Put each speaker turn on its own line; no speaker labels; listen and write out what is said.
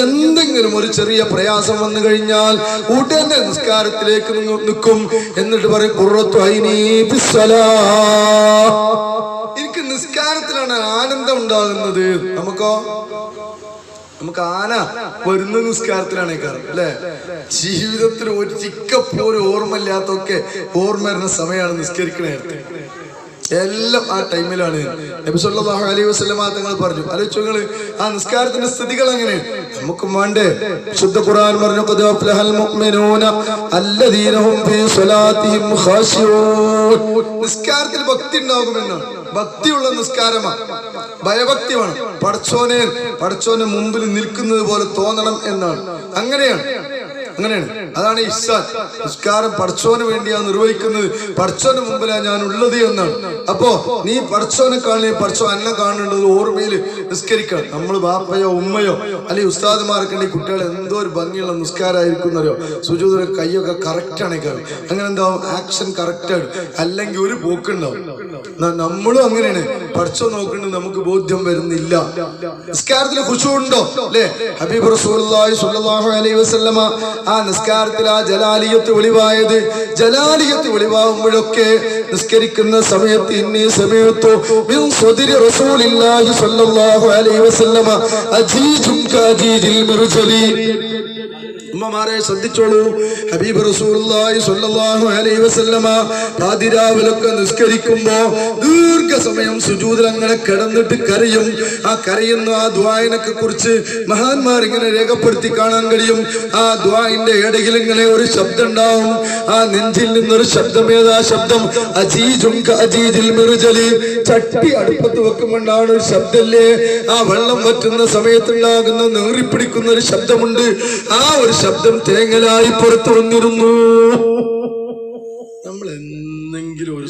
എന്തെങ്കിലും ഒരു ചെറിയ പ്രയാസം വന്നു കഴിഞ്ഞാൽ ഉടനെ നിസ്കാരത്തിലേക്ക് നിൽക്കും. എന്നിട്ട് പറയും ഖുർറത്തു ഐനി ഫിസ്സലാഹ്. എനിക്ക് നിസ്കാരത്തിലാണ് ആനന്ദം ഉണ്ടാകുന്നത്. നമുക്ക് ആന വരുന്ന നിസ്കാരത്തിലാണ് കാരണം അല്ലെ. ജീവിതത്തിൽ ഒരിക്കപ്പോലും ഓർമ്മയില്ലാത്തൊക്കെ ഓർമ്മ വരുന്ന സമയമാണ് നിസ്കരിക്കണ നേരത്തെ. എല്ലാം ആ ടൈമിലാണ്. നബി സല്ലല്ലാഹു അലൈഹി വസല്ലമ തങ്ങൾ പറഞ്ഞു. ആലോചിച്ചോളൂ ആ നിസ്കാരത്തിന്റെ സ്ഥിതികൾ എങ്ങനെ നമുക്ക് വേണ്ടേ. ശുദ്ധ ഖുർആൻ പറഞ്ഞു ഖദ് അഫ്ലഹൽ മുഅ്മിനൂന അല്ലദീന ഹും ഫീ സ്വലാത്തിഹിം ഖാശിഊൻ. നിസ്കാരത്തിൽ ഭക്തി ഉണ്ടാകുമെന്നാണ്. ഭക്തിയുള്ള നിസ്കാരമാണ്, ഭയഭക്തിയാണ്. പടച്ചോന് മുമ്പിൽ നിൽക്കുന്നത് പോലെ തോന്നണം എന്നാണ്. അങ്ങനെയാണ്. അതാണ് ഇഹ്സാൻ. നിസ്കാരം പടച്ചോന് വേണ്ടിയാണ് നിർവഹിക്കുന്നത്, പടച്ചോന് മുമ്പിലാണ് ഞാൻ ഉള്ളത് എന്നാണ്. അപ്പോ നീ പടച്ചോനെ കാണുക, പടച്ചോ എന്നെ കാണേണ്ടത് ഓർമ്മയിൽ നിസ്കരിക്കണം. നമ്മൾ ബാപ്പയോ ഉമ്മയോ അല്ലെങ്കിൽ ഉസ്താദുമാരൊക്കെ ഉണ്ടെങ്കിൽ കുട്ടികൾ എന്തോ ഒരു ഭംഗിയുള്ള നിസ്കാരമായിരിക്കുന്നവരോ സുജൂദിന്റെ കൈയൊക്കെ കറക്റ്റ് ആണ് കാരണം. അങ്ങനെ എന്താവും ആക്ഷൻ കറക്റ്റ് ആണ്, അല്ലെങ്കിൽ ഒരു പോക്കുണ്ടാവും. നമ്മളും അങ്ങനെയാണ്. പടച്ചോ നോക്കേണ്ടത് നമുക്ക് ബോധ്യം വരുന്നില്ല. നിസ്കാരത്തിൽ ഖുശൂ ഉണ്ടോ അല്ലെ. ഹബീബ് റസൂലുള്ളാഹി സ്വല്ലല്ലാഹു അലൈഹി വസല്ലമ ആ നിസ്കാരത്തിൽ ആ ജലാലിയത്ത് വെളിവായത്. ജലാലിയത്ത് വെളിവാകുമ്പോഴൊക്കെ നിസ്കരിക്കുന്ന സമയത്ത് ഇന്നീ സമയത്തു മിൻ സ്വദരി റസൂലില്ലാഹി സ്വല്ലല്ലാഹു അലൈഹി വസല്ലമ അജീജുൻ കാജീജിൽ മുർസലി. ഉമ്മമാരെ ശ്രദ്ധിച്ചോളൂ. ഹബീബ് റസൂലുള്ളാഹി സ്വല്ലല്ലാഹു അലൈഹി വസല്ലമ പാതിരാവിലൊക്കെ നിസ്കരിക്കുമ്പോ ദീർഘസമയം സുജൂദിൽ അങ്ങനെ കിടന്നിട്ട് കരയും. ആ കരയുന്ന ആ ദുആയിനൊക്കെ കുറിച്ച് മഹാന്മാർ ഇങ്ങനെ രേഖപ്പെടുത്തി കാണാൻ കഴിയും. ആ ദുആഇന്റെ ഇടയിൽ ഇങ്ങനെ ഒരു ശബ്ദം ഉണ്ടാവും. ആ നെഞ്ചിൽ നിന്നൊരു ശബ്ദം. ഏതാ ശബ്ദം? അജീജുൻ കഅജീജിൽ മിർജലി. ചട്ടി അടുപ്പത്ത് വെക്കുമ്പോണ്ടാണ് ഒരു ശബ്ദല്ലേ. ആ വെള്ളം വറ്റുന്ന സമയത്തുണ്ടാകുന്ന നീറിപ്പിടിക്കുന്ന ഒരു ശബ്ദമുണ്ട്. ആ ഒരു ശബ്ദം തേങ്ങലായി പുറത്തു വന്നിരുന്നു. നമ്മൾ എന്തെങ്കിലും ഒരു